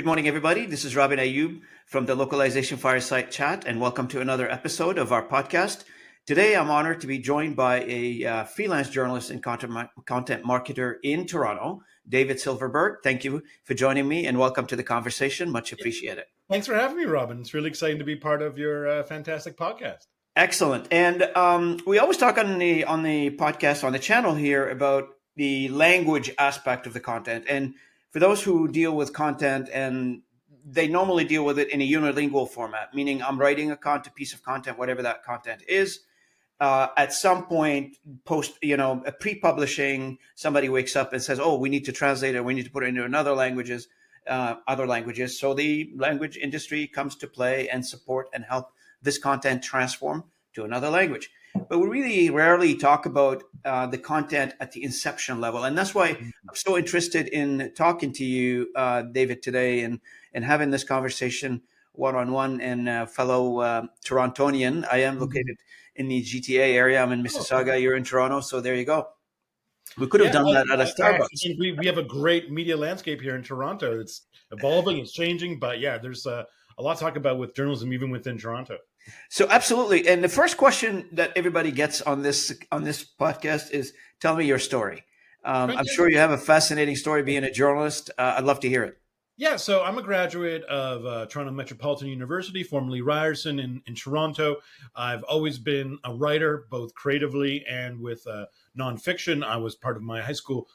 morning, everybody. This is Robin Ayub from the Localization Fireside Chat, and welcome to another episode of our podcast. Today, I'm honored to be joined by a freelance journalist and content marketer in Toronto, David Silverberg. Thank you for joining me, and welcome to the conversation. Much appreciated. Thanks for having me, Robin. It's really exciting to be part of your fantastic podcast. Excellent. And we always talk on the podcast, on the channel here, about the language aspect of the content. And for those who deal with content, and they normally deal with it in a unilingual format, meaning I'm writing a piece of content, whatever that content is. At some point, a pre-publishing, somebody wakes up and says, "Oh, we need to translate it. We need to put it into other languages." So the language industry comes to play and support and help this content transform to another language. But we really rarely talk about the content at the inception level. And that's why I'm so interested in talking to you, David, today and having this conversation one-on-one and fellow Torontonian. I am located in the GTA area. I'm in Mississauga. You're in Toronto. So there you go. We could have done that at a Starbucks. We have a great media landscape here in Toronto. It's evolving, it's changing. But yeah, there's a lot to talk about with journalism, even within Toronto. So absolutely. And the first question that everybody gets on this podcast is, tell me your story. I'm sure you have a fascinating story being a journalist. I'd love to hear it. Yeah, so I'm a graduate of Toronto Metropolitan University, formerly Ryerson in Toronto. I've always been a writer, both creatively and with nonfiction. I was part of my high school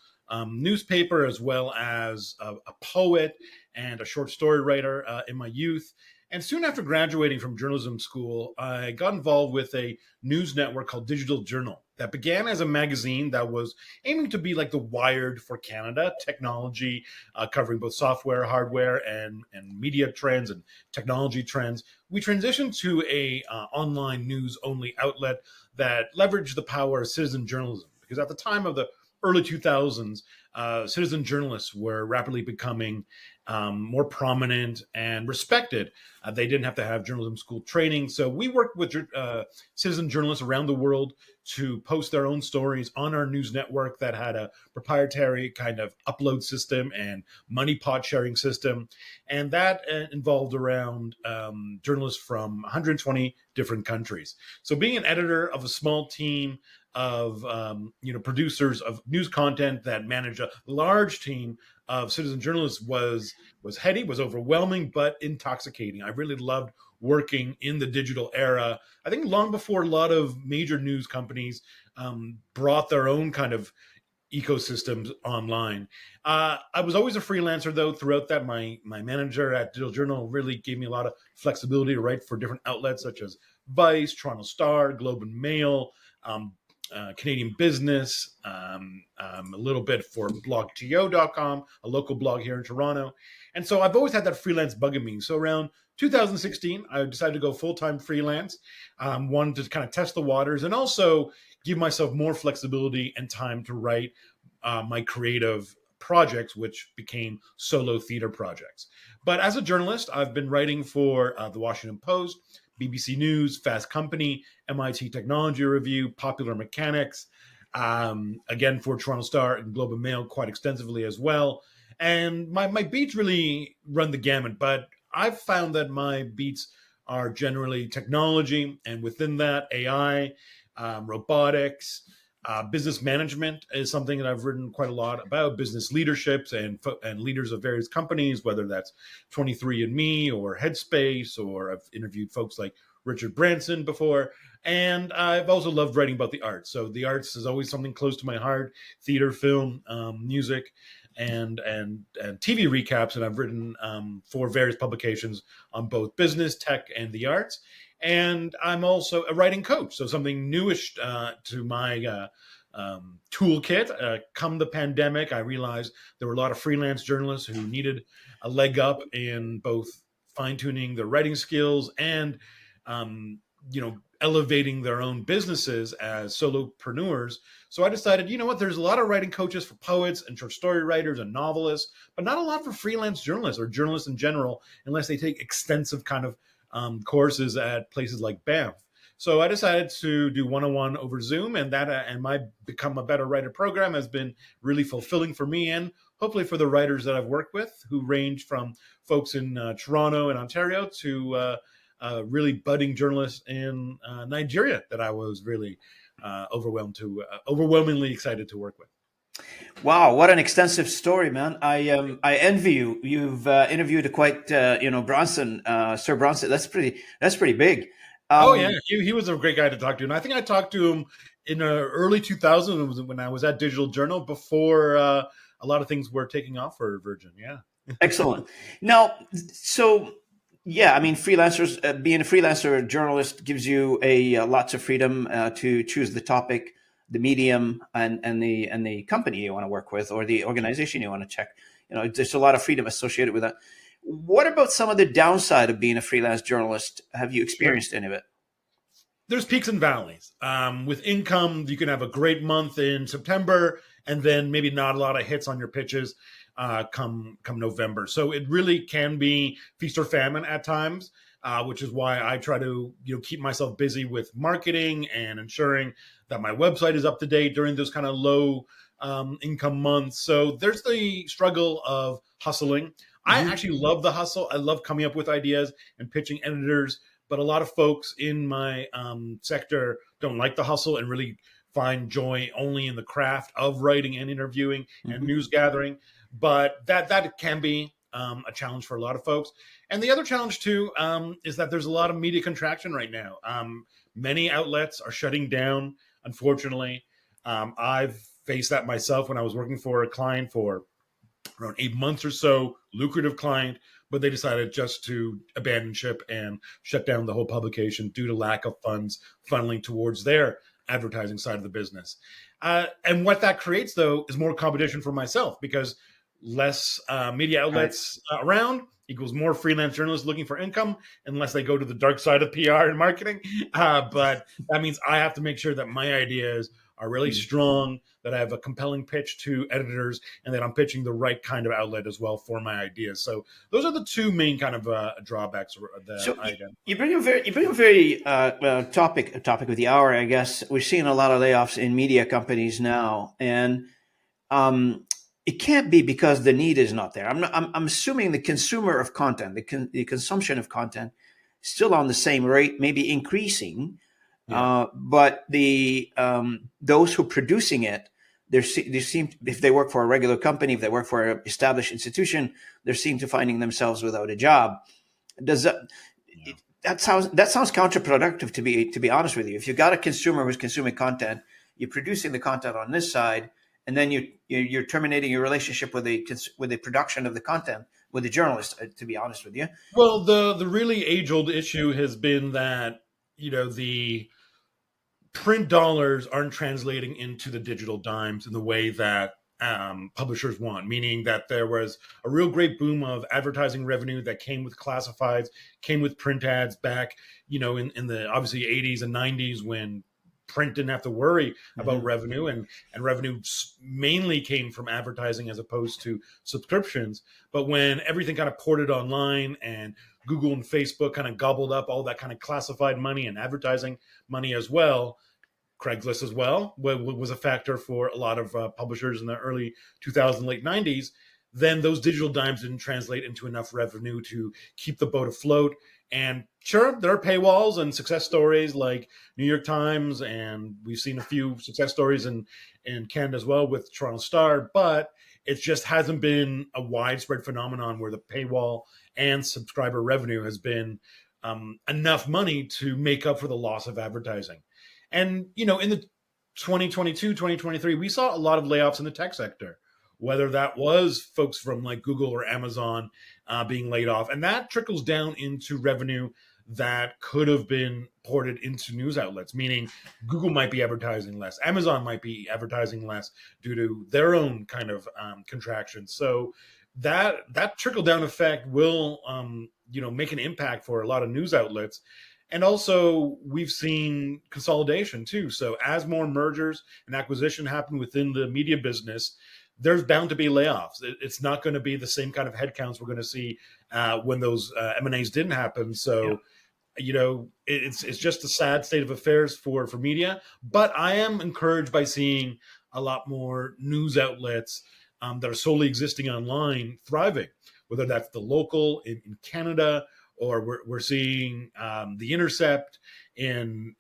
newspaper, as well as a poet and a short story writer in my youth. And soon after graduating from journalism school, I got involved with a news network called Digital Journal that began as a magazine that was aiming to be like the Wired for Canada, technology, covering both software, hardware, and media trends and technology trends. We transitioned to a online news-only outlet that leveraged the power of citizen journalism, because at the time of the early 2000s, citizen journalists were rapidly becoming more prominent and respected. They didn't have to have journalism school training. So we worked with citizen journalists around the world to post their own stories on our news network that had a proprietary kind of upload system and money pot sharing system. And that involved around journalists from 120 different countries. So being an editor of a small team of producers of news content that manage a large team of citizen journalists was heady, was overwhelming, but intoxicating. I really loved working in the digital era. I think long before a lot of major news companies brought their own kind of ecosystems online. I was always a freelancer, though. Throughout that, my manager at Digital Journal really gave me a lot of flexibility to write for different outlets such as Vice, Toronto Star, Globe and Mail, Canadian Business, a little bit for blogto.com, a local blog here in Toronto. And so I've always had that freelance bug in me. So around 2016, I decided to go full-time freelance, wanted to kind of test the waters and also give myself more flexibility and time to write my creative projects, which became solo theater projects. But as a journalist, I've been writing for the Washington Post, BBC News, Fast Company, MIT Technology Review, Popular Mechanics, again for Toronto Star and Globe and Mail quite extensively as well. And my beats really run the gamut, but I've found that my beats are generally technology, and within that, AI, robotics, business management is something that I've written quite a lot about, business leaderships and leaders of various companies, whether that's 23andMe or Headspace, or I've interviewed folks like Richard Branson before. And I've also loved writing about the arts. So the arts is always something close to my heart: theater, film, music, and TV recaps. And I've written for various publications on both business, tech, and the arts. And I'm also a writing coach, so something newish to my toolkit. Come the pandemic, I realized there were a lot of freelance journalists who needed a leg up in both fine-tuning their writing skills and elevating their own businesses as solopreneurs. So I decided, you know what, there's a lot of writing coaches for poets and short story writers and novelists, but not a lot for freelance journalists or journalists in general, unless they take extensive kind of courses at places like Banff. So I decided to do one-on-one over Zoom, and that and my Become a Better Writer program has been really fulfilling for me and hopefully for the writers that I've worked with, who range from folks in Toronto and Ontario to really budding journalists in Nigeria that I was really overwhelmingly excited to work with. Wow, what an extensive story, man! I envy you. You've interviewed quite Bronson, Sir Bronson. That's pretty big. Oh yeah, Um, he was a great guy to talk to, and I think I talked to him in early 2000s when I was at Digital Journal before a lot of things were taking off for Virgin. Yeah. Excellent. Now, so yeah, I mean, freelancers being a freelancer journalist gives you a lots of freedom to choose the topic, the medium, and the company you want to work with or the organization you want to check. There's a lot of freedom associated with that. What about some of the downside of being a freelance journalist? Have you Sure. experienced any of it? There's peaks and valleys. With income, you can have a great month in September, and then maybe not a lot of hits on your pitches come November. So it really can be feast or famine at times, which is why I try to keep myself busy with marketing and ensuring that my website is up to date during those kind of low income months. So there's the struggle of hustling. I Hmm. actually love the hustle. I love coming up with ideas and pitching editors, but a lot of folks in my sector don't like the hustle and really find joy only in the craft of writing and interviewing and Hmm. news gathering. But that can be a challenge for a lot of folks. And the other challenge too is that there's a lot of media contraction right now. Many outlets are shutting down, unfortunately. I've faced that myself when I was working for a client for around 8 months or so, lucrative client, but they decided just to abandon ship and shut down the whole publication due to lack of funds funneling towards their advertising side of the business. And what that creates, though, is more competition for myself because less media Right. outlets around equals more freelance journalists looking for income, unless they go to the dark side of PR and marketing. But that means I have to make sure that my ideas are really Mm. strong, that I have a compelling pitch to editors, and that I'm pitching the right kind of outlet as well for my ideas. So those are the two main kind of drawbacks that So I identify. you bring a very topic of the hour. I guess we're seeing a lot of layoffs in media companies now, and um, it can't be because the need is not there. I'm assuming the consumer of content, the consumption of content, is still on the same rate, maybe increasing, Yeah. but the those who are producing it, they seem, if they work for a regular company, if they work for an established institution, they seem to finding themselves without a job. Does that Yeah. that sounds counterproductive, to be honest with you? If you've got a consumer who's consuming content, you're producing the content on this side, and then you're terminating your relationship with the production of the content with the journalist. To be honest with you, Well, the really age old issue has been that the print dollars aren't translating into the digital dimes in the way that publishers want, meaning that there was a real great boom of advertising revenue that came with classifieds, came with print ads back, in the obviously 80s and 90s when print didn't have to worry about mm-hmm. revenue and revenue mainly came from advertising as opposed to subscriptions. But when everything kind of ported online and Google and Facebook kind of gobbled up all that kind of classified money and advertising money as well, Craigslist as well was a factor for a lot of publishers in the early 2000s, late 90s. Then those digital dimes didn't translate into enough revenue to keep the boat afloat. And sure, there are paywalls and success stories like New York Times, and we've seen a few success stories in Canada as well with Toronto Star, but it just hasn't been a widespread phenomenon where the paywall and subscriber revenue has been enough money to make up for the loss of advertising. And, in the 2022, 2023, we saw a lot of layoffs in the tech sector, whether that was folks from like Google or Amazon being laid off. And that trickles down into revenue that could have been ported into news outlets, meaning Google might be advertising less, Amazon might be advertising less due to their own kind of contraction. So that trickle down effect will make an impact for a lot of news outlets. And also, we've seen consolidation too. So, as more mergers and acquisition happen within the media business, there's bound to be layoffs. It's not going to be the same kind of headcounts we're going to see when those M&As didn't happen. Yeah. So, it's just a sad state of affairs for media. But I am encouraged by seeing a lot more news outlets that are solely existing online thriving, whether that's the local in Canada, or we're seeing the Intercept in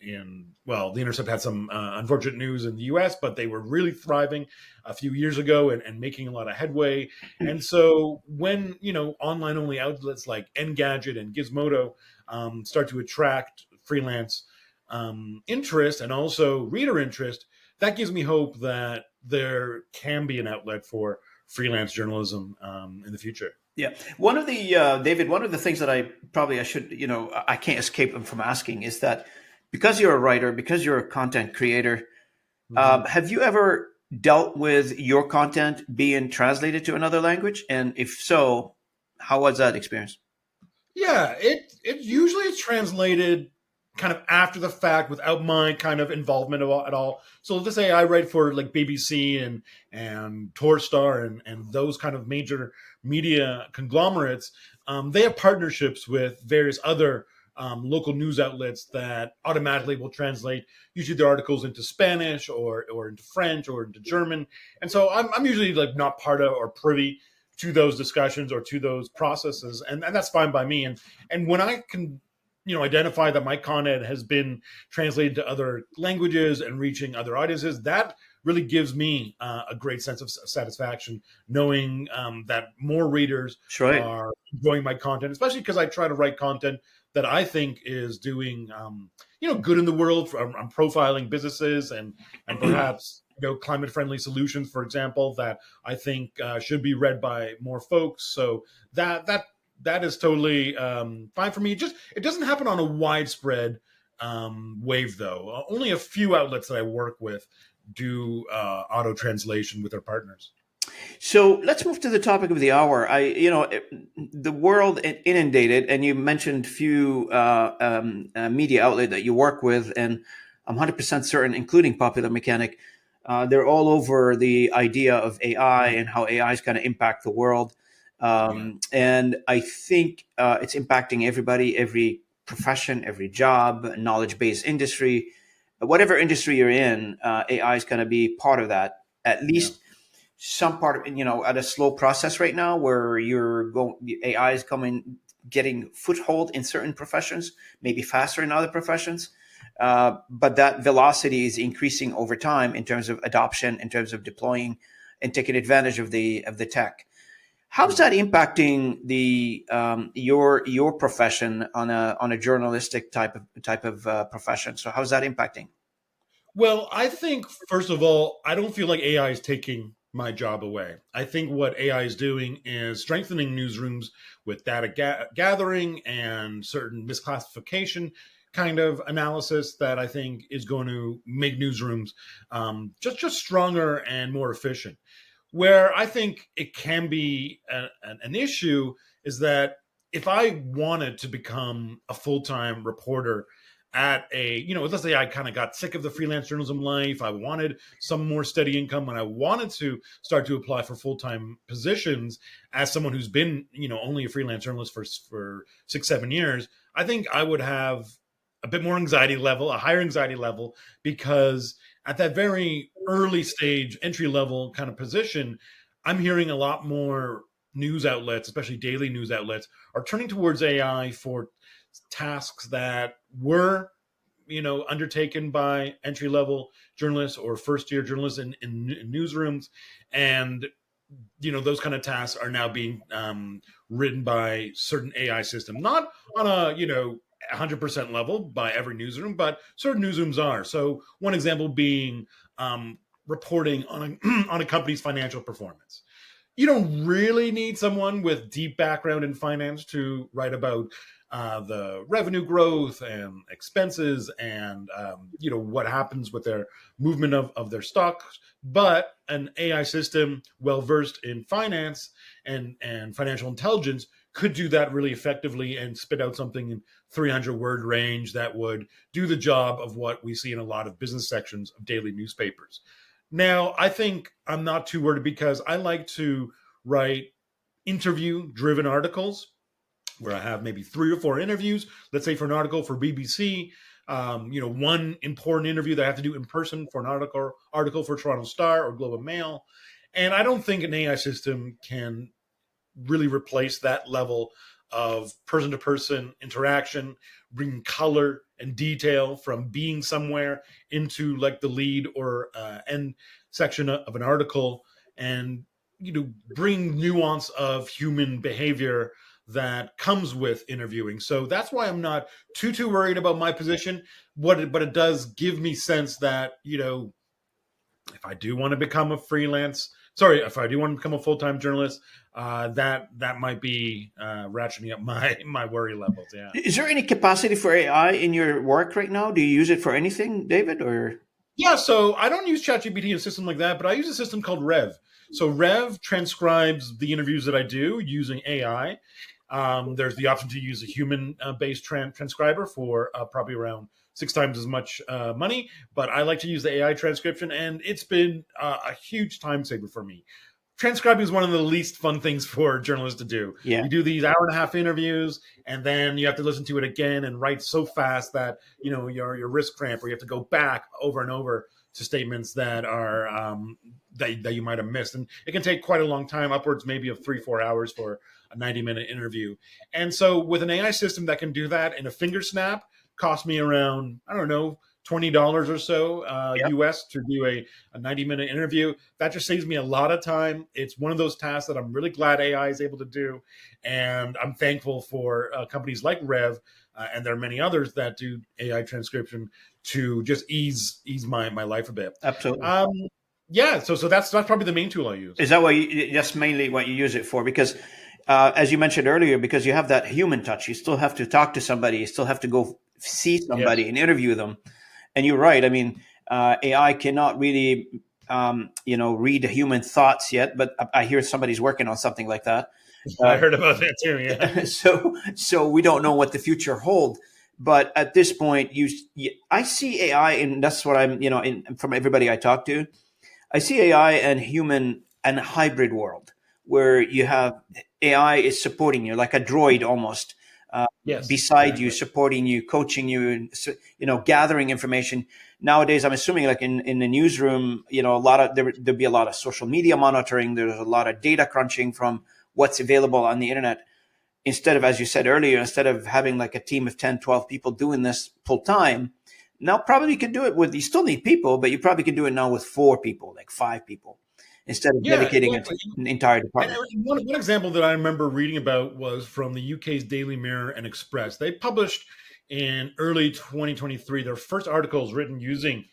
well, the Intercept had some unfortunate news in the US, but they were really thriving a few years ago and making a lot of headway. And so when, online only outlets like Engadget and Gizmodo start to attract freelance interest and also reader interest, that gives me hope that there can be an outlet for freelance journalism in the future. Yeah, one of the David, one of the things that I should, I can't escape from asking is that because you're a writer, because you're a content creator, Mhm. have you ever dealt with your content being translated to another language? And if so, how was that experience? Yeah, it usually is translated kind of after the fact without my kind of involvement at all. So let's say I write for like BBC and Torstar and those kind of major media conglomerates. They have partnerships with various other local news outlets that automatically will translate usually their articles into Spanish or into French or into German. And so I'm usually like not part of or privy to those discussions or to those processes, and that's fine by me. And when I can, identify that my content has been translated to other languages and reaching other audiences, that really gives me a great sense of satisfaction, knowing that more readers That's right. are enjoying my content, especially because I try to write content that I think is doing, good in the world. I'm profiling businesses and perhaps climate friendly solutions, for example, that I think should be read by more folks. So that is totally fine for me. It doesn't happen on a widespread wave, though. Only a few outlets that I work with do auto translation with their partners. So let's move to the topic of the hour. The world inundated, and you mentioned few media outlet that you work with, and I'm 100% certain, including Popular Mechanic, they're all over the idea of AI and how AI is going to impact the world. Yeah, And I think it's impacting everybody, every profession, every job, knowledge-based industry, whatever industry you're in. AI is going to be part of that, at yeah. least some part of, at a slow process right now where you're going, AI is coming, getting foothold in certain professions, maybe faster in other professions. But that velocity is increasing over time in terms of adoption, in terms of deploying and taking advantage of the tech. How's Hmm. that impacting the your profession on a journalistic type of profession? So how's that impacting? Well, I think first of all, I don't feel like AI is taking my job away. I think what AI is doing is strengthening newsrooms with data gathering and certain misclassification kind of analysis that I think is going to make newsrooms just stronger and more efficient. Where I think it can be an issue is that if I wanted to become a full time reporter at a, let's say I kind of got sick of the freelance journalism life, I wanted some more steady income, and I wanted to start to apply for full time positions as someone who's been, only a freelance journalist for 6, 7 years, I think I would have a bit more anxiety level, a higher anxiety level, because at that very early stage, entry level kind of position, I'm hearing a lot more news outlets, especially daily news outlets, are turning towards AI for tasks that were, undertaken by entry level journalists or first year journalists in newsrooms. And those kind of tasks are now being written by certain AI system, not on a 100% level by every newsroom, but certain newsrooms are. So one example being reporting on a on a company's financial performance. You don't really need someone with deep background in finance to write about the revenue growth and expenses and what happens with their movement of their stocks. But an AI system well versed in finance and financial intelligence could do that really effectively and spit out something in 300 word range that would do the job of what we see in a lot of business sections of daily newspapers. Now, I think I'm not too worried because I like to write interview driven articles where I have maybe 3 or 4 interviews. Let's say for an article for BBC, one important interview that I have to do in person for an article for Toronto Star or Globe and Mail, And I don't think an AI system can really replace that level of person to person interaction, bringing color and detail from being somewhere into like the lead or end section of an article, and bring nuance of human behavior that comes with interviewing. So that's why I'm not too worried about my position. But it does give me sense that if I do want to become a freelance, sorry, if I do want to become a full time journalist, that might be ratcheting up my worry levels. Yeah. Is there any capacity for AI in your work right now? Do you use it for anything, David? Or Yeah, so I don't use ChatGPT and a system like that, but I use a system called Rev. So Rev transcribes the interviews that I do using AI. There's the option to use a human-based transcriber for probably around 6 times as much money, but I like to use the AI transcription, and it's been a huge time saver for me. Transcribing is one of the least fun things for journalists to do. yeah, You do these hour and a half interviews, and then you have to listen to it again and write so fast that your wrist cramp, or you have to go back over and over to statements that are that you might have missed, and it can take quite a long time, upwards maybe of 3-4 hours for a 90-minute interview. And so with an AI system that can do that in a finger snap, cost me around, I don't know, $20 or so yeah, US to do a 90-minute interview. That just saves me a lot of time. It's one of those tasks that I'm really glad AI is able to do. And I'm thankful for companies like Rev, and there are many others that do AI transcription to just ease my life a bit. absolutely. Um, yeah, so that's probably the main tool I use. Is that what that's mainly what you use it for? Because as you mentioned earlier, because you have that human touch, you still have to talk to somebody, you still have to go see Yes. somebody and interview them. And you're right. I mean, AI cannot really, read human thoughts yet, but I hear somebody's working on something like that. I Uh, heard about that too. Yeah. so we don't know what the future holds. But at this point, I see AI, and that's what I'm, from everybody I talk to, I see AI and human and a hybrid world where you have AI is supporting you like a droid almost, uh, Yes, beside you, exactly. supporting you, coaching you, and gathering information. Nowadays, I'm assuming like in the newsroom, a lot of there'll be a lot of social media monitoring. There's a lot of data crunching from what's available on the internet. Instead of, as you said earlier, instead of having like a team of 10, 12 people doing this full time, now probably you can do it with, you still need people, but you probably can do it now with 4 people, like 5 people, instead of Yeah, dedicating exactly. an entire And department. one example that I remember reading about was from the UK's Daily Mirror and Express. They published in early 2023 their first articles written using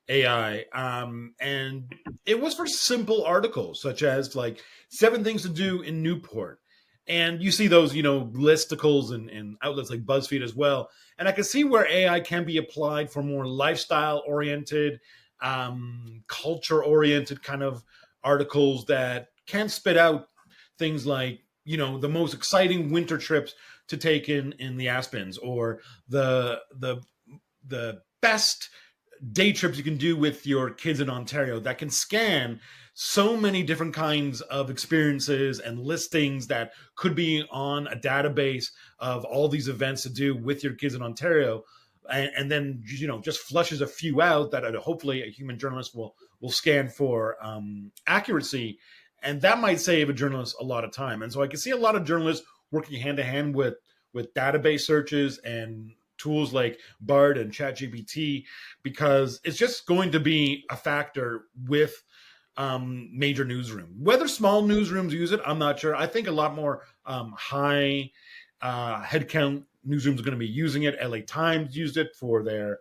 AI. And it was for simple articles, such as like 7 things to do in Newport. And you see those, listicles and outlets like BuzzFeed as well. And I can see where AI can be applied for more lifestyle oriented, culture oriented kind of articles that can spit out things like the most exciting winter trips to take in the Aspens, or the best day trips you can do with your kids in Ontario, that can scan so many different kinds of experiences and listings that could be on a database of all these events to do with your kids in Ontario, and then just flushes a few out that hopefully a human journalist will scan for accuracy, and that might save a journalist a lot of time. And so I can see a lot of journalists working hand to hand with database searches and tools like Bard and ChatGPT, because it's just going to be a factor with major newsroom. Whether small newsrooms use it, I'm not sure. I think a lot more high headcount newsrooms are going to be using it. LA Times used it for their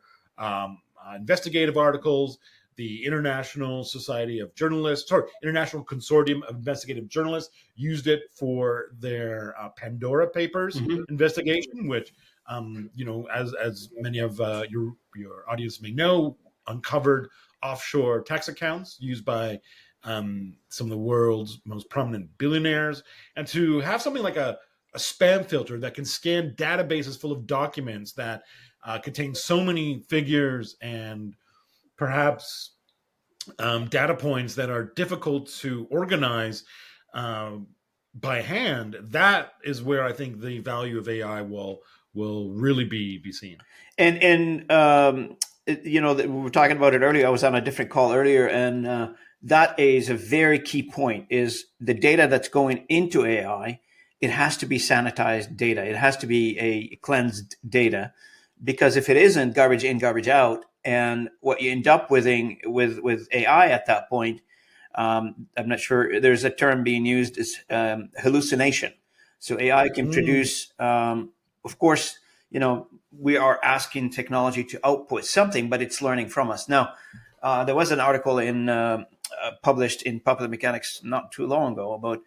investigative articles. The International Society of Journalists, or International Consortium of Investigative Journalists, used it for their Pandora Papers Mhm. investigation, which, as many of your audience may know, uncovered offshore tax accounts used by some of the world's most prominent billionaires. And to have something like a spam filter that can scan databases full of documents that contain so many figures and perhaps data points that are difficult to organize um, by hand, that is where I think the value of AI will really be seen. And we were talking about it earlier. I was on a different call earlier, and that is a very key point, is the data that's going into AI. It has to be sanitized data. It has to be a cleansed data, because if it isn't, garbage in, garbage out, and what you end up with AI at that point, I'm not sure. There's a term being used is hallucination. So AI can Mm. produce, of course, we are asking technology to output something, but it's learning from us. Now, there was an article published in Popular Mechanics not too long ago about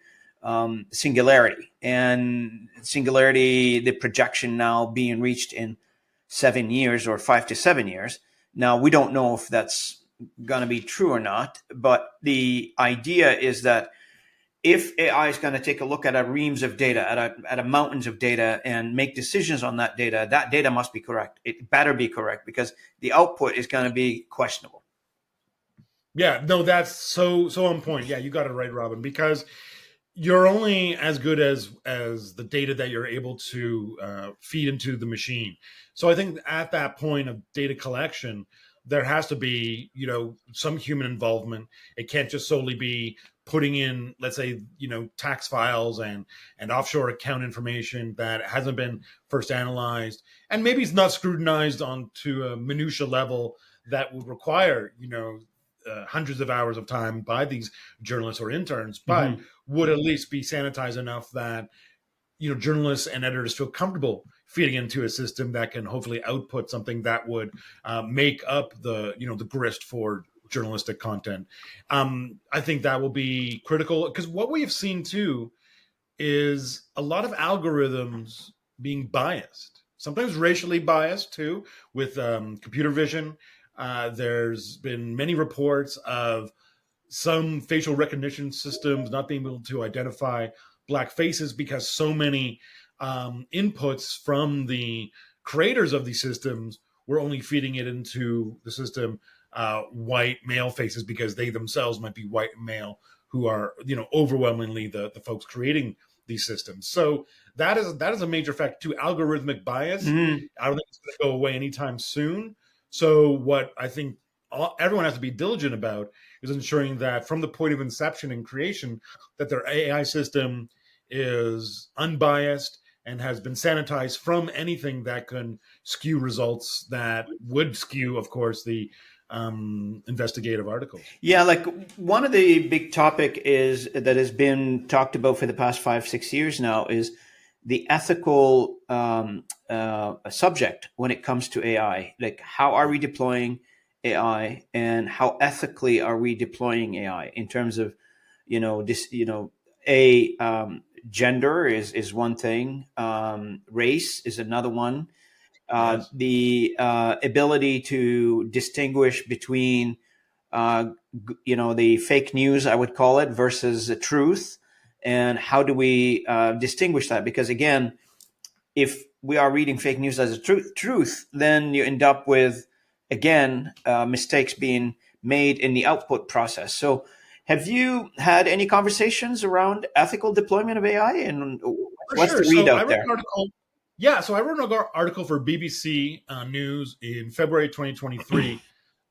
singularity, and singularity, the projection now being reached in 7 years or 5 to 7 years. Now, we don't know if that's going to be true or not, but the idea is that if AI is going to take a look at a reams of data, at a mountains of data, and make decisions on that data must be correct. It better be correct, because the output is going to be questionable. Yeah, no, that's so on point. Yeah, you got it right, Robin, because you're only as good as the data that you're able to feed into the machine. So I think at that point of data collection, there has to be some human involvement. It can't just solely be putting in, let's say, tax files and offshore account information that hasn't been first analyzed, and maybe it's not scrutinized onto a minutia level that would require hundreds of hours of time by these journalists or interns, but Mm-hmm. would at least be sanitized enough that journalists and editors feel comfortable feeding into a system that can hopefully output something that would make up the grist for journalistic content. I think that will be critical, because what we have seen too is a lot of algorithms being biased, sometimes racially biased too, with computer vision. There's been many reports of some facial recognition systems not being able to identify black faces because so many inputs from the creators of these systems were only feeding it into the system white male faces, because they themselves might be white male, who are overwhelmingly the folks creating these systems. So that is a major factor to algorithmic bias. Mm-hmm. I don't think it's going to go away anytime soon. So what I think everyone has to be diligent about is ensuring that from the point of inception and creation, that their AI system is unbiased and has been sanitized from anything that can skew results, that would skew, of course, the investigative articles. Yeah, like one of the big topic is that has been talked about for the past 5 6 years now is the ethical subject when it comes to AI. Like, how are we deploying AI, and how ethically are we deploying AI in terms of, this, a gender is one thing, race is another one, Yes. the ability to distinguish between the fake news, I would call it, versus the truth, and how do we distinguish that? Because again, if we are reading fake news as a truth, then you end up with, again, mistakes being made in the output process. So have you had any conversations around ethical deployment of AI, and For what's sure. the So I readout wrote there? an article. Yeah, so I wrote an article for BBC News in February 2023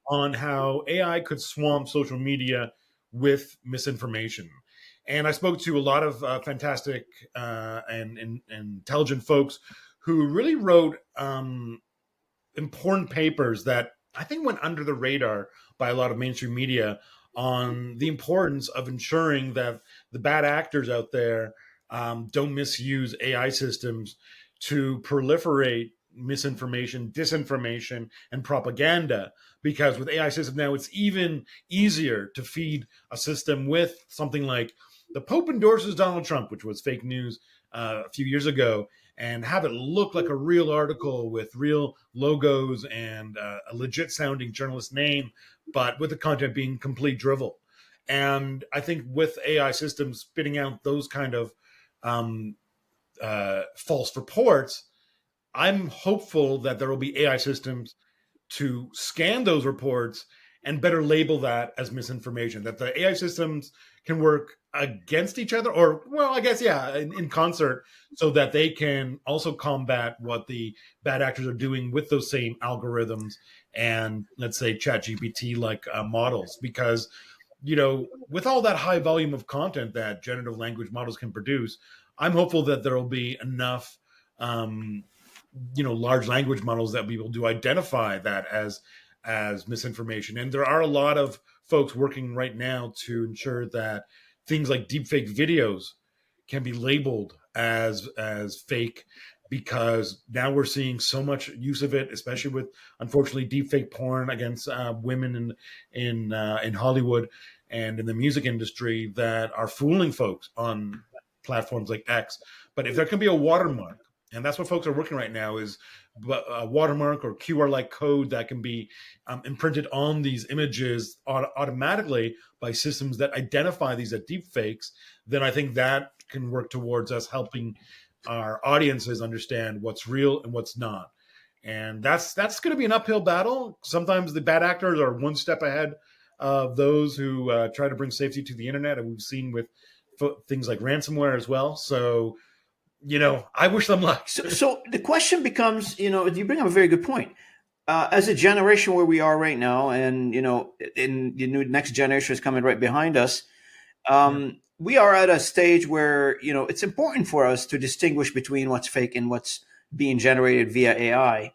on how AI could swamp social media with misinformation. And I spoke to a lot of fantastic and intelligent folks who really wrote important papers that I think went under the radar by a lot of mainstream media, on the importance of ensuring that the bad actors out there don't misuse AI systems to proliferate misinformation, disinformation, and propaganda. Because with AI systems now, it's even easier to feed a system with something like the Pope endorses Donald Trump, which was fake news a few years ago, and have it look like a real article with real logos and a legit sounding journalist name, but with the content being complete drivel. And I think with AI systems spitting out those kind of um, false reports, I'm hopeful that there will be AI systems to scan those reports and better label that as misinformation, that the AI systems can work against each other, or, well, I guess, yeah, in concert, so that they can also combat what the bad actors are doing with those same algorithms and, let's say, chat GPT like models. Because with all that high volume of content that generative language models can produce, I'm hopeful that there will be enough, um, large language models that we will do identify that as misinformation. And there are a lot of folks working right now to ensure that things like deepfake videos can be labeled as fake, because now we're seeing so much use of it, especially with, unfortunately, deepfake porn against women in Hollywood and in the music industry, that are fooling folks on platforms like X. But if there can be a watermark, and that's what folks are working right now, is a watermark or QR like code that can be imprinted on these images automatically by systems that identify these as deep fakes, then I think that can work towards us helping our audiences understand what's real and what's not. And that's going to be an uphill battle. Sometimes the bad actors are one step ahead of those who try to bring safety to the internet, and we've seen with things like ransomware as well. So, I wish them luck. So the question becomes, you bring up a very good point. As a generation where we are right now, and in the new next generation is coming right behind us, we are at a stage where it's important for us to distinguish between what's fake and what's being generated via AI.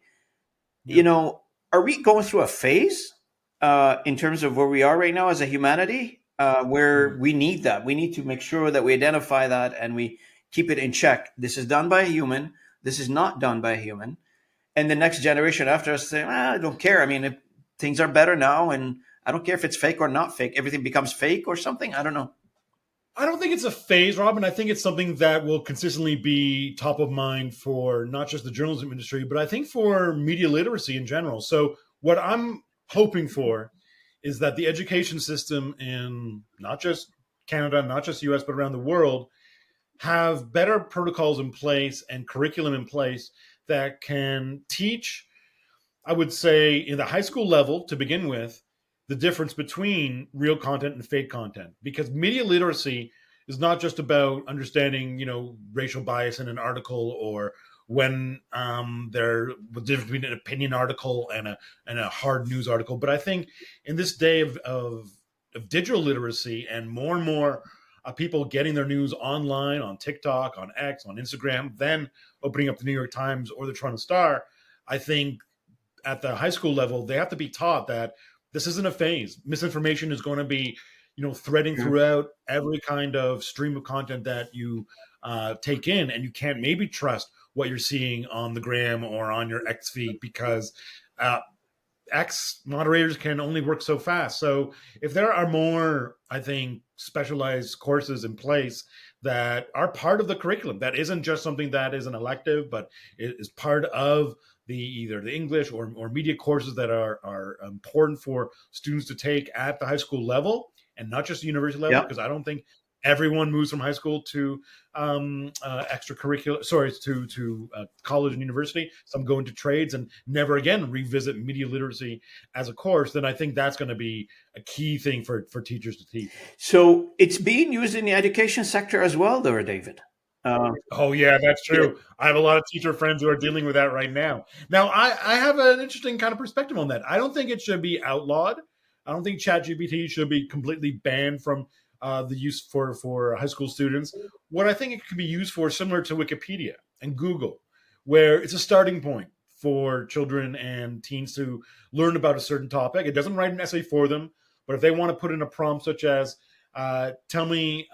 Are we going through a phase in terms of where we are right now as a humanity, where we need that? We need to make sure that we identify that and we keep it in check. This is done by a human. This is not done by a human. And the next generation after us say, I don't care. I mean, things are better now, and I don't care if it's fake or not fake. Everything becomes fake or something. I don't know. I don't think it's a phase, Robin. I think it's something that will consistently be top of mind for not just the journalism industry, but I think for media literacy in general. So what I'm hoping for is that the education system in not just Canada, not just US, but around the world have better protocols in place and curriculum in place that can teach, I would say, in the high school level to begin with, the difference between real content and fake content. Because media literacy is not just about understanding, racial bias in an article, or when the difference between an opinion article and a hard news article. But I think in this day of digital literacy, and more people getting their news online, on TikTok, on X, on Instagram, then opening up the New York Times or the Toronto Star, I think at the high school level, they have to be taught that this isn't a phase. Misinformation is going to be, threading throughout every kind of stream of content that you take in, and you can't maybe trust what you're seeing on the gram or on your X feed, because X moderators can only work so fast. So if there are more, I think, specialized courses in place that are part of the curriculum, that isn't just something that is an elective, but it is part of either the English or media courses that are important for students to take at the high school level, and not just the university level, because I don't think everyone moves from high school to extracurricular, to college and university. Some go into trades and never again revisit media literacy as a course. Then I think that's going to be a key thing for teachers to teach. So it's being used in the education sector as well, though, David. Oh yeah, that's true. I have a lot of teacher friends who are dealing with that right now. Now, I have an interesting kind of perspective on that. I don't think it should be outlawed. I don't think ChatGPT should be completely banned from the use for high school students. What I think it could be used for, similar to Wikipedia and Google, where it's a starting point for children and teens to learn about a certain topic. It doesn't write an essay for them, but if they want to put in a prompt such as, tell me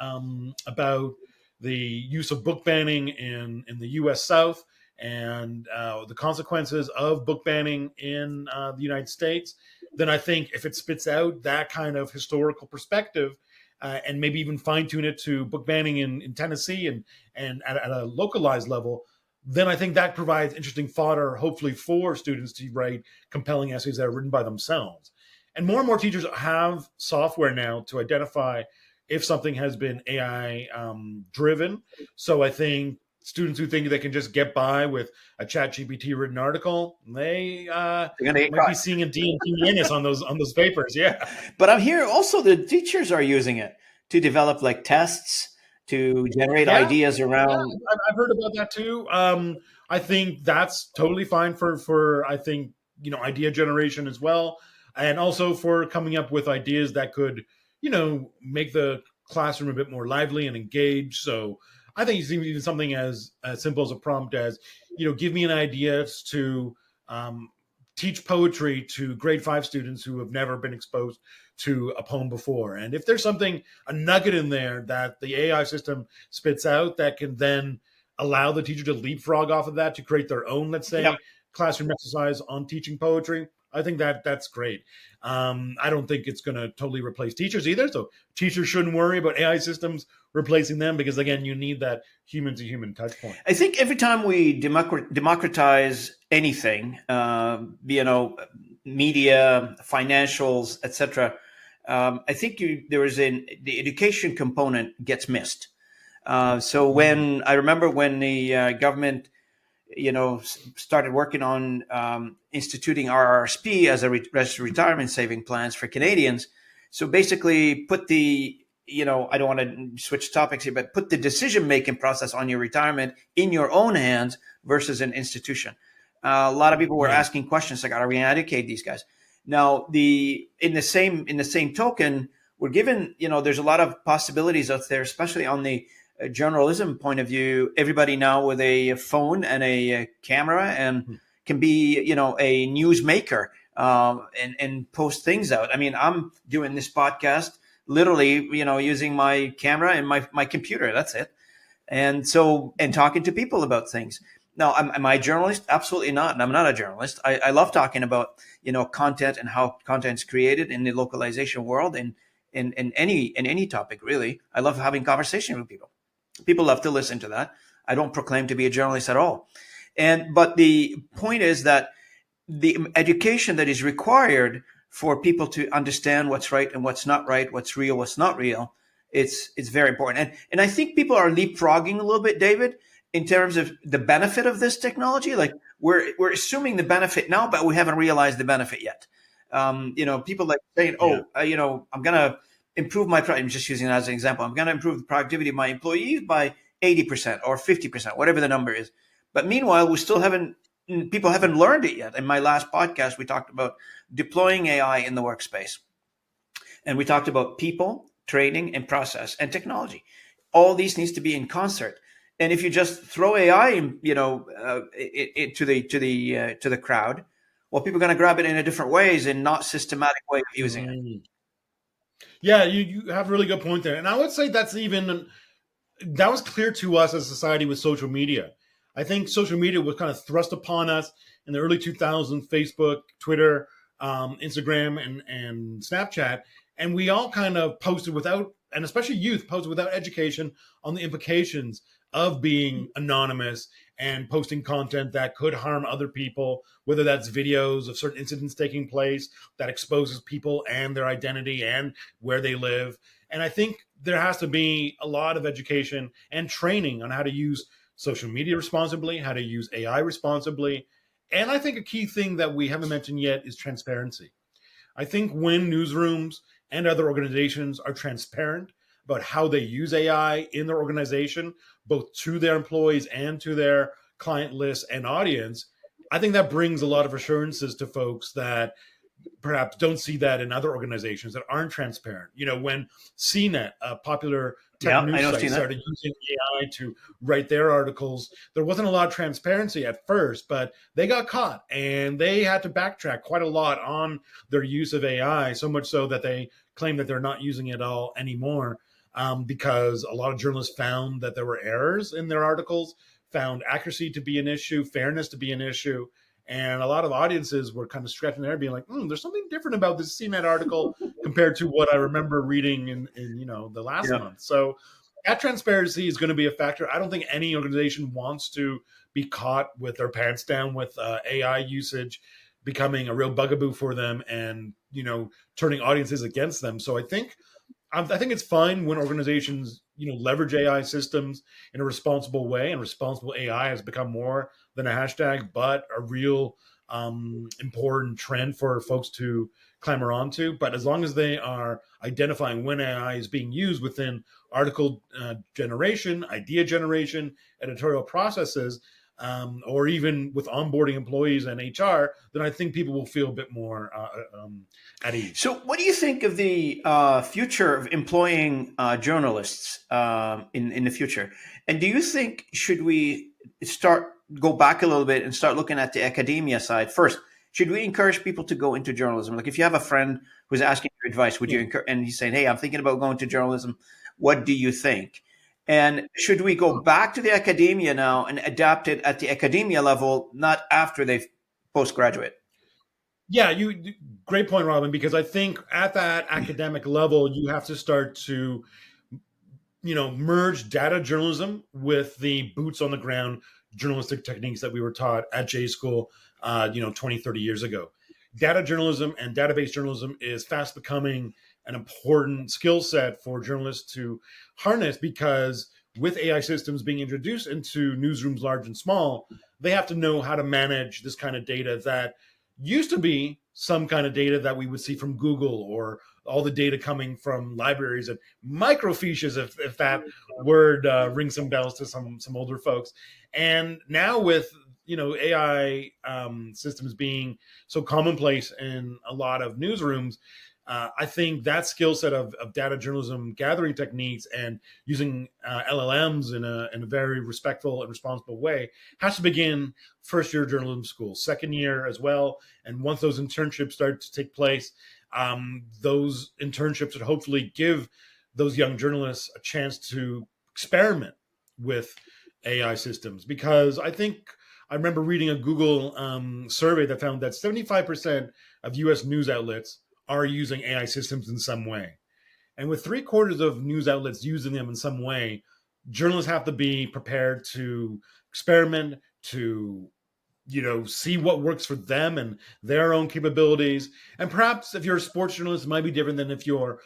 about the use of book banning in the U.S. South and the consequences of book banning in the United States, then I think if it spits out that kind of historical perspective, and maybe even fine tune it to book banning in Tennessee and at a localized level, then I think that provides interesting fodder, hopefully, for students to write compelling essays that are written by themselves. And more teachers have software now to identify if something has been AI driven. So I think students who think they can just get by with a ChatGPT written article, they might be seeing a D&D minus on those papers. Yeah. But I'm here also the teachers are using it to develop like tests to generate ideas around. Yeah, I've heard about that too. I think that's totally fine for I think, idea generation as well. And also for coming up with ideas that could make the classroom a bit more lively and engaged. So I think it's even something as simple as a prompt as, give me an idea to um, teach poetry to grade 5 students who have never been exposed to a poem before. And if there's something, a nugget in there that the AI system spits out that can then allow the teacher to leapfrog off of that to create their own, let's Yeah. say, classroom exercise on teaching poetry, I think that's great. I don't think it's going to totally replace teachers either. So teachers shouldn't worry about AI systems replacing them because, again, you need that human to human touch point. I think every time we democratize anything, media, financials, etc., I think the education component gets missed. So when I remember when the government, started working on instituting RRSP as a registered retirement saving plans for Canadians. So basically, put the I don't want to switch topics here, but put the decision making process on your retirement in your own hands versus an institution. A lot of people were Yeah. asking questions like, "Are we going to educate these guys?" Now, in the same token, we're given there's a lot of possibilities out there, especially on the journalism point of view. Everybody now with a phone and a camera and can be a newsmaker, and post things out. I mean, I'm doing this podcast literally using my camera and my computer. That's it. And talking to people about things. Now, am I a journalist? Absolutely not. And I'm not a journalist. I love talking about content and how content's created in the localization world, and in any topic really. I love having conversation with people. People love to listen to that. I don't proclaim to be a journalist at all. But the point is that the education that is required for people to understand what's right and what's not right, what's real, what's not real, it's very important. And I think people are leapfrogging a little bit, David, in terms of the benefit of this technology. Like we're assuming the benefit now, but we haven't realized the benefit yet. People like saying, Yeah. I'm gonna improve my product. I'm just using that as an example. I'm gonna improve the productivity of my employees by 80% or 50%, whatever the number is. But meanwhile, people haven't learned it yet. In my last podcast, we talked about deploying AI in the workspace. And we talked about people, training, and process and technology. All these needs to be in concert. And if you just throw AI, to the crowd, well, people are going to grab it in a different ways and not systematic way of using it. Mm. Yeah, you have a really good point there. And I would say that was clear to us as a society with social media. I think social media was kind of thrust upon us in the early 2000s, Facebook, Twitter, Instagram, and Snapchat. And we all kind of posted without, and especially youth, posted without education on the implications of being anonymous and posting content that could harm other people, whether that's videos of certain incidents taking place that exposes people and their identity and where they live. And I think there has to be a lot of education and training on how to use social media responsibly, how to use AI responsibly. And I think a key thing that we haven't mentioned yet is transparency. I think when newsrooms and other organizations are transparent about how they use AI in their organization, both to their employees and to their client list and audience, I think that brings a lot of assurances to folks that perhaps don't see that in other organizations that aren't transparent. When CNET, a popular tech Yeah, I news know, site, Tina. started using AI to write their articles, there wasn't a lot of transparency at first, but they got caught and they had to backtrack quite a lot on their use of AI, so much so that they claim that they're not using it all anymore, because a lot of journalists found that there were errors in their articles, found accuracy to be an issue, fairness to be an issue. And a lot of audiences were kind of scratching their head, being like, there's something different about this CNET article compared to what I remember reading in the last Yeah. month. So that transparency is going to be a factor. I don't think any organization wants to be caught with their pants down with AI usage becoming a real bugaboo for them and, turning audiences against them. So I think it's fine when organizations, leverage AI systems in a responsible way, and responsible AI has become more than a hashtag, but a real important trend for folks to clamor onto. But as long as they are identifying when AI is being used within article generation, idea generation, editorial processes, or even with onboarding employees and HR, then I think people will feel a bit more at ease. So, what do you think of the future of employing journalists in the future? And do you think should we start go back a little bit and start looking at the academia side first? Should we encourage people to go into journalism? Like, if you have a friend who's asking for advice, would you Yeah. encourage? And he's saying, "Hey, I'm thinking about going to journalism. What do you think?" And should we go back to the academia now and adapt it at the academia level, not after they've postgraduate? Yeah, great point, Robin, because I think at that academic level, you have to start to, merge data journalism with the boots on the ground journalistic techniques that we were taught at J school, 20, 30 years ago. Data journalism and database journalism is fast becoming an important skill set for journalists to harness because with AI systems being introduced into newsrooms large and small, they have to know how to manage this kind of data that used to be some kind of data that we would see from Google or all the data coming from libraries and microfiches, if that word rings some bells to some older folks. And now with AI systems being so commonplace in a lot of newsrooms, I think that skill set of data journalism gathering techniques and using LLMs in a very respectful and responsible way has to begin first year journalism school, second year as well. And once those internships start to take place, those internships would hopefully give those young journalists a chance to experiment with AI systems. Because I remember reading a Google survey that found that 75% of US news outlets are using AI systems in some way. And with 3/4 of news outlets using them in some way, journalists have to be prepared to experiment, to see what works for them and their own capabilities. And perhaps if you're a sports journalist, it might be different than if you're,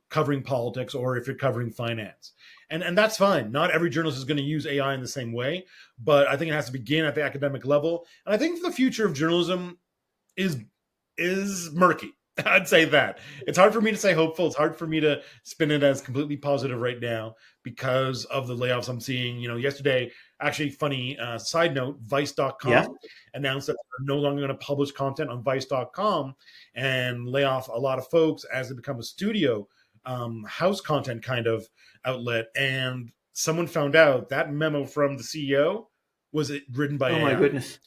covering politics or if you're covering finance. And that's fine. Not every journalist is going to use AI in the same way, but I think it has to begin at the academic level. And I think the future of journalism is murky. I'd say that. It's hard for me to say hopeful. It's hard for me to spin it as completely positive right now because of the layoffs I'm seeing. Yesterday, actually, funny side note, Yeah. Vice.com announced that they're no longer going to publish content on Vice.com and lay off a lot of folks as they become a studio house content kind of outlet. And someone found out that memo from the CEO was written by Oh my AI. goodness.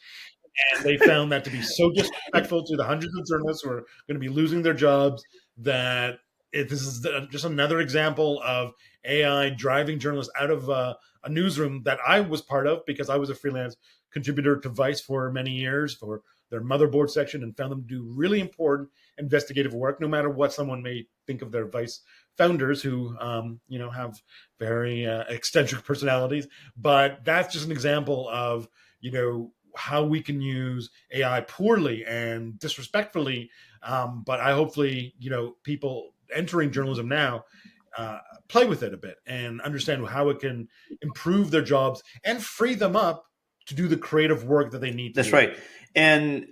And they found that to be so disrespectful to the hundreds of journalists who are going to be losing their jobs that this is just another example of AI driving journalists out of a newsroom that I was part of because I was a freelance contributor to Vice for many years for their motherboard section and found them to do really important investigative work, no matter what someone may think of their Vice founders who, have very eccentric personalities. But that's just an example of, how we can use AI poorly and disrespectfully. But I hopefully, people entering journalism now play with it a bit and understand how it can improve their jobs and free them up to do the creative work that they need to That's do. right. And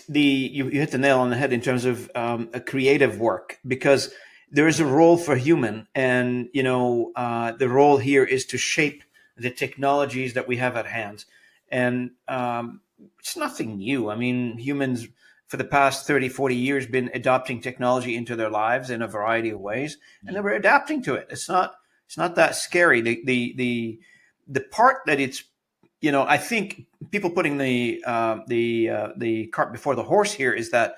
you hit the nail on the head in terms of a creative work because there is a role for human, and the role here is to shape the technologies that we have at hand. And it's nothing new. I mean, humans for the past 30, 40 years been adopting technology into their lives in a variety of ways, and then we're adapting to it. It's not that scary. The part that it's I think people putting the cart before the horse here is that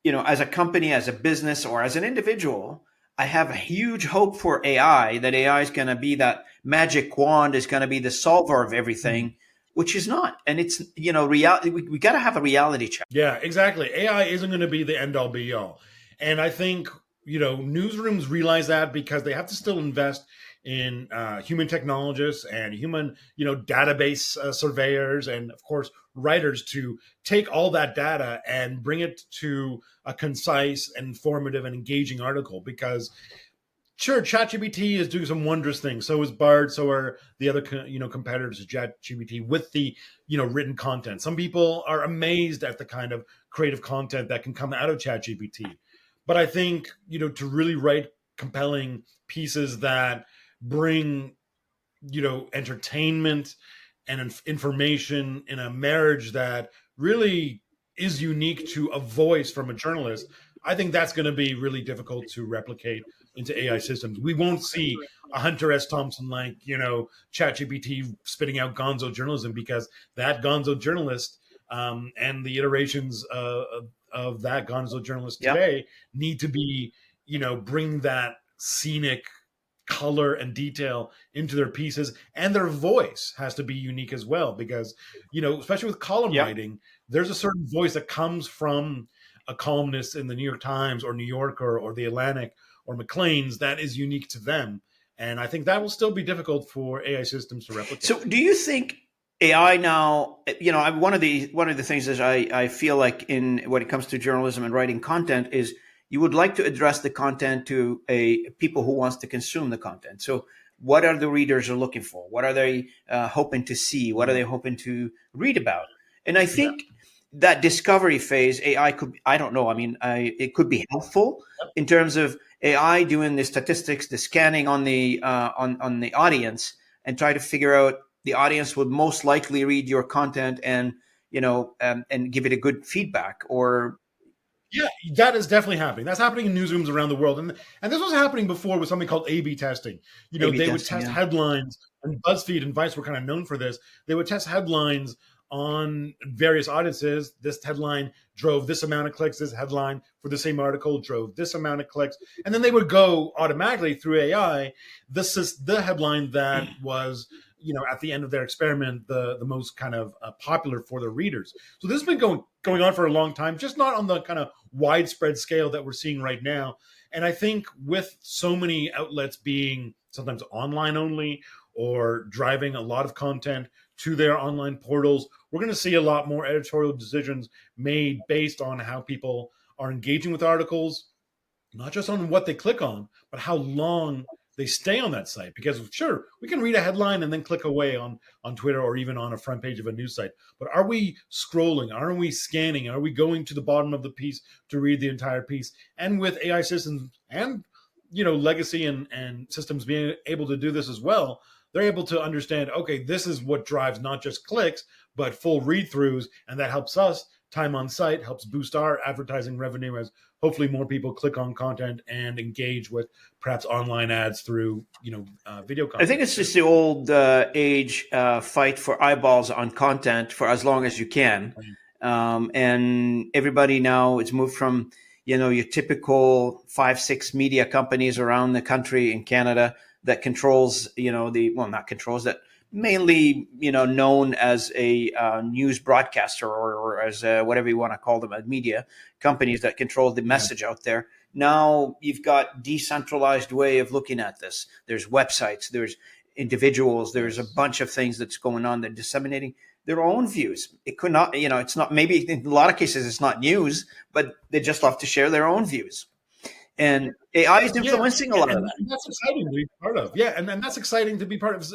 as a company, as a business, or as an individual, I have a huge hope for AI. That AI is going to be that magic wand, is going to be the solver of everything, which is not. And it's reality. We got to have a reality check. Yeah, exactly. AI isn't going to be the end all be all. And I think, newsrooms realize that because they have to still invest in human technologists and human, database surveyors and, of course, writers to take all that data and bring it to a concise, informative, and engaging article. Because sure, ChatGPT is doing some wondrous things. So is Bard. So are the other, competitors of ChatGPT with the, written content. Some people are amazed at the kind of creative content that can come out of ChatGPT. But I think, to really write compelling pieces that bring, entertainment and information in a marriage that really is unique to a voice from a journalist, I think that's going to be really difficult to replicate into AI systems. We won't see a Hunter S. Thompson like, ChatGPT spitting out gonzo journalism, because that gonzo journalist and the iterations of that gonzo journalist Yep. today need to be, bring that scenic color and detail into their pieces, and their voice has to be unique as well, because especially with column Yep. writing, there's a certain voice that comes from a columnist in the New York Times or New Yorker or the Atlantic or Maclean's that is unique to them, and I think that will still be difficult for AI systems to replicate. So, do you think AI now? One of the things is I feel like in when it comes to journalism and writing content is you would like to address the content to a people who wants to consume the content. So, what are the readers are looking for? What are they hoping to see? What are they hoping to read about? And I Yeah. think that discovery phase, AI could. I don't know. I mean, it could be helpful in terms of AI doing the statistics, the scanning on the audience, and try to figure out the audience would most likely read your content and and give it a good feedback or Yeah, that is definitely happening. That's happening in newsrooms around the world, and this was happening before with something called A/B testing. A/B They would testing. test Yeah. headlines, and BuzzFeed and Vice were kind of known for this. They would test headlines on various audiences. This headline drove this amount of clicks. This headline for the same article drove this amount of clicks, and then they would go automatically through AI. This is the headline that was, at the end of their experiment, the most kind of popular for their readers. So this has been going on for a long time, just not on the kind of widespread scale that we're seeing right now. And I think with so many outlets being sometimes online only or driving a lot of content to their online portals, we're going to see a lot more editorial decisions made based on how people are engaging with articles, not just on what they click on, but how long they stay on that site. Because sure, we can read a headline and then click away on Twitter or even on a front page of a news site. But are we scrolling? Are we scanning? Are we going to the bottom of the piece to read the entire piece? And with AI systems and legacy and systems being able to do this as well, they're able to understand, okay, this is what drives not just clicks, but full read throughs. And that helps us time on site, helps boost our advertising revenue as hopefully more people click on content and engage with perhaps online ads through video I think content. it's just the old age fight for eyeballs on content for as long as you can. And everybody now it's moved from your typical 5-6 media companies around the country in Canada that controls not controls that mainly known as a news broadcaster or as whatever you want to call them, a media companies that control the Yeah. message out there. Now you've got decentralized way of looking at this. There's websites, there's individuals, there's a Yes. bunch of things that's going on. They're disseminating their own views. It could not, it's not, maybe in a lot of cases it's not news, but they just love to share their own views. And AI is Yeah, influencing a and, lot of and that. that's exciting to be part of. Yeah, and that's exciting to be part of.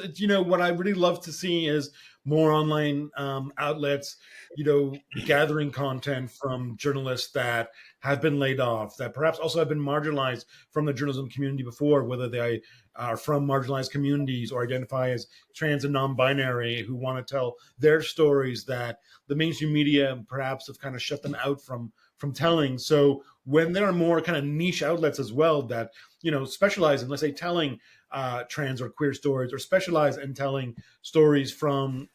What I really love to see is more online outlets, gathering content from journalists that have been laid off, that perhaps also have been marginalized from the journalism community before, whether they are from marginalized communities or identify as trans and non-binary, who want to tell their stories that the mainstream media perhaps have kind of shut them out from telling. So when there are more kind of niche outlets as well that specialize in, let's say, telling trans or queer stories, or specialize in telling stories from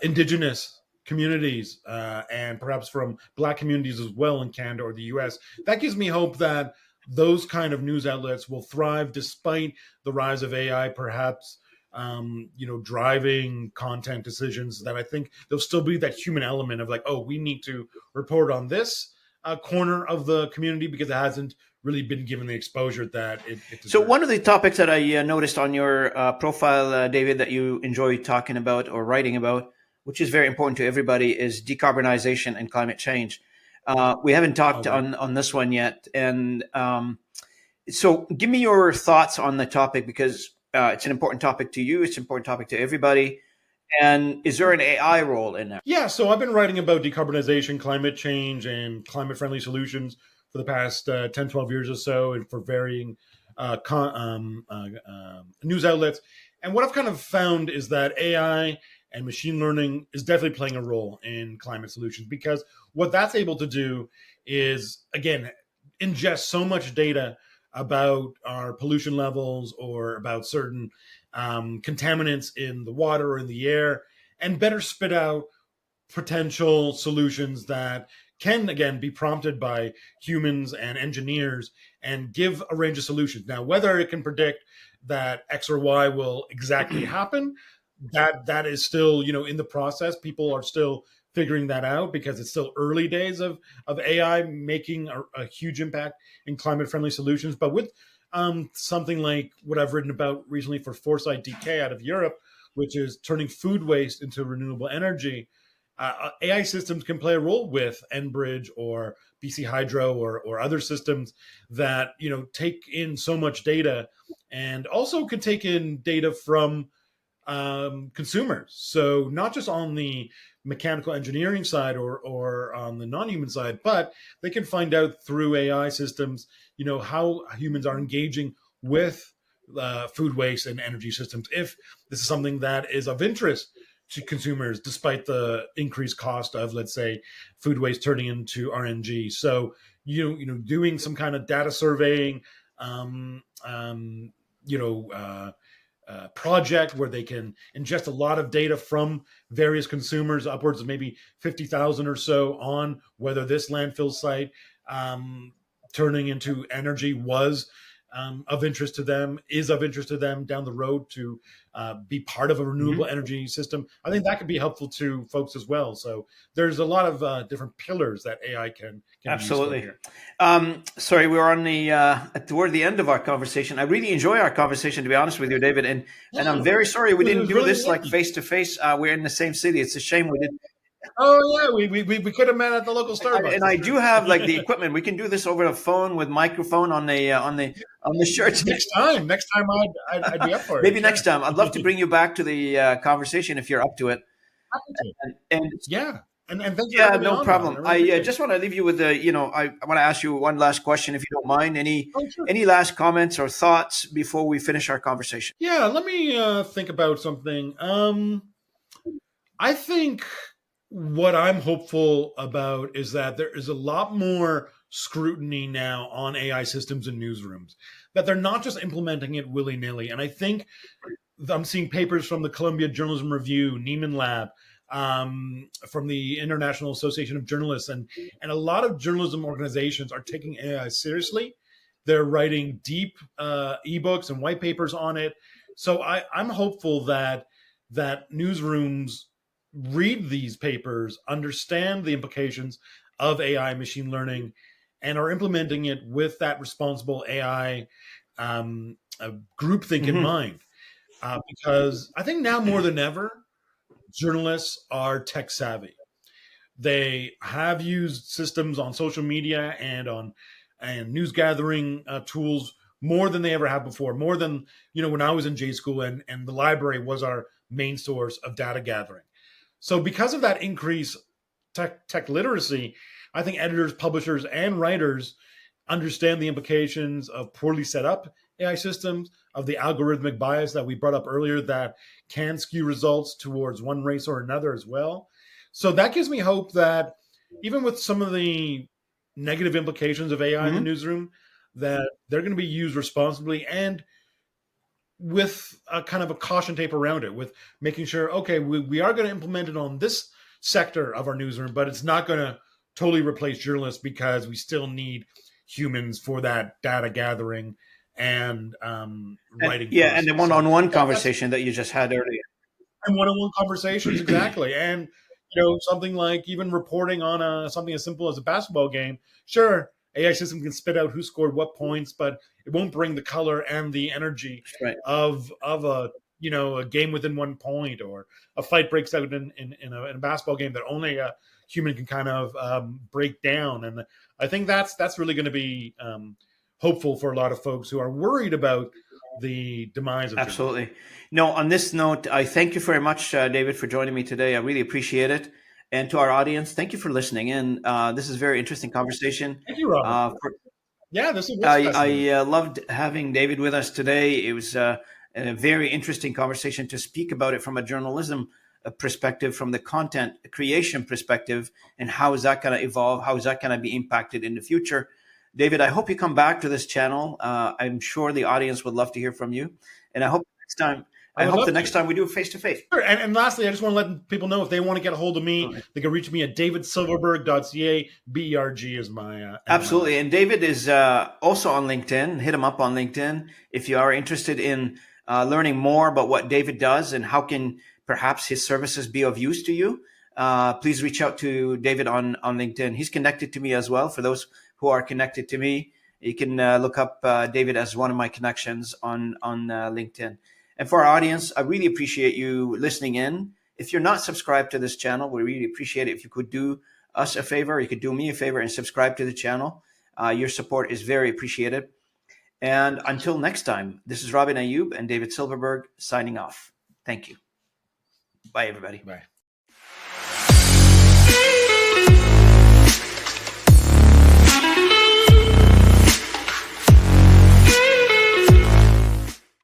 indigenous communities and perhaps from Black communities as well in Canada or the US, that gives me hope that those kind of news outlets will thrive despite the rise of AI, perhaps driving content decisions. That I think there'll still be that human element of like, oh, we need to report on this corner of the community because it hasn't really been given the exposure that it So one of deserves. the topics that I noticed on your profile, David, that you enjoy talking about or writing about, which is very important to everybody, is decarbonization and climate change. We haven't Oh, talked right. on this one yet, and so give me your thoughts on the topic because it's an important topic to you. It's an important topic to everybody. And is there Sure. an AI role in there? Yeah, so I've been writing about decarbonization, climate change, and climate friendly solutions for the past 10, 12 years or so, and for varying news outlets. And what I've kind of found is that AI and machine learning is definitely playing a role in climate solutions, because what that's able to do is, again, ingest so much data about our pollution levels or about certain contaminants in the water or in the air, and better spit out potential solutions that can again be prompted by humans and engineers and give a range of solutions. Now, whether it can predict that X or Y will exactly happen, that is still, in the process. People are still figuring that out, because it's still early days of AI making a huge impact in climate friendly solutions. But with something like what I've written about recently for Foresight DK out of Europe, which is turning food waste into renewable energy, AI systems can play a role with Enbridge or BC Hydro or other systems that take in so much data, and also can take in data from consumers. So not just on the mechanical engineering side or on the non-human side, but they can find out through AI systems, how humans are engaging with food waste and energy systems, if this is something that is of interest to consumers, despite the increased cost of, let's say, food waste turning into RNG. So, doing some kind of data surveying, you know, project where they can ingest a lot of data from various consumers, upwards of maybe 50,000 or so, on whether this landfill site turning into energy was of interest to them, is of interest to them down the road to be part of a renewable energy system. I think that could be helpful to folks as well. So there's a lot of different pillars that AI can Absolutely. be used for here. Sorry, we're on toward the end of our conversation. I really enjoy our conversation, to be honest with you, David, and I'm very sorry we didn't do really this like face to face. We're in the same city. It's a shame we didn't. Oh yeah, we could have met at the local Starbucks. And I do have like the equipment. We can do this over the phone with microphone on the shirt. next time I'd be up for it. Maybe next time. I'd love to bring you back to the conversation if you're up to it. And yeah. And thanks for yeah, having me no on, problem. Ron. I really Just want to leave you with I want to ask you one last question, if you don't mind. Sure. Any last comments or thoughts before we finish our conversation? Yeah, let me think about something. I think what I'm hopeful about is that there is a lot more scrutiny now on AI systems in newsrooms, that they're not just implementing it willy-nilly. And I think I'm seeing papers from the Columbia Journalism Review, Neiman Lab, from the International Association of Journalists, and a lot of journalism organizations are taking AI seriously. They're writing deep ebooks and white papers on it. So I'm hopeful that newsrooms read these papers, understand the implications of AI machine learning, and are implementing it with that responsible AI groupthink in mind. Because I think now more than ever, journalists are tech savvy. They have used systems on social media and news gathering tools more than they ever have before. More than when I was in J school, and the library was our main source of data gathering. So because of that increased tech literacy, I think editors, publishers, and writers understand the implications of poorly set up AI systems, of the algorithmic bias that we brought up earlier that can skew results towards one race or another as well. So that gives me hope that even with some of the negative implications of AI in the newsroom, that they're going to be used responsibly and with a kind of a caution tape around it, with making sure, okay, we are going to implement it on this sector of our newsroom, but it's not going to totally replace journalists, because we still need humans for that data gathering and writing. Yeah, and the one-on-one conversation that you just had earlier. And one-on-one conversations, exactly. And something like even reporting on something as simple as a basketball game. Sure, AI system can spit out who scored what points, but it won't bring the color and the energy of a a game within 1 point, or a fight breaks out in a basketball game that only a human can kind of break down. And I think that's really going to be hopeful for a lot of folks who are worried about the demise of Absolutely. journalism. No, on this note, I thank you very much, David, for joining me today. I really appreciate it. And to our audience, thank you for listening in. This is a very interesting conversation. Thank you, Robert. Yeah, this is I loved having David with us today. It was a very interesting conversation to speak about it from a journalism perspective, from the content creation perspective, and how is that going to evolve? How is that going to be impacted in the future? David, I hope you come back to this channel. I'm sure the audience would love to hear from you, and I hope next time. I hope the next time we do it face to face. And lastly, I just want to let people know if they want to get a hold of me, they can reach me at davidsilverberg.ca. BERG is my absolutely. And David is also on LinkedIn. Hit him up on LinkedIn if you are interested in learning more about what David does and how can perhaps his services be of use to you. Please reach out to David on LinkedIn. He's connected to me as well. For those who are connected to me, you can look up David as one of my connections on LinkedIn. And for our audience, I really appreciate you listening in. If you're not subscribed to this channel, we really appreciate it if you could do us a favor, you could do me a favor and subscribe to the channel. Your support is very appreciated. And until next time, this is Robin Ayub and David Silverberg signing off. Thank you. Bye, everybody. Bye.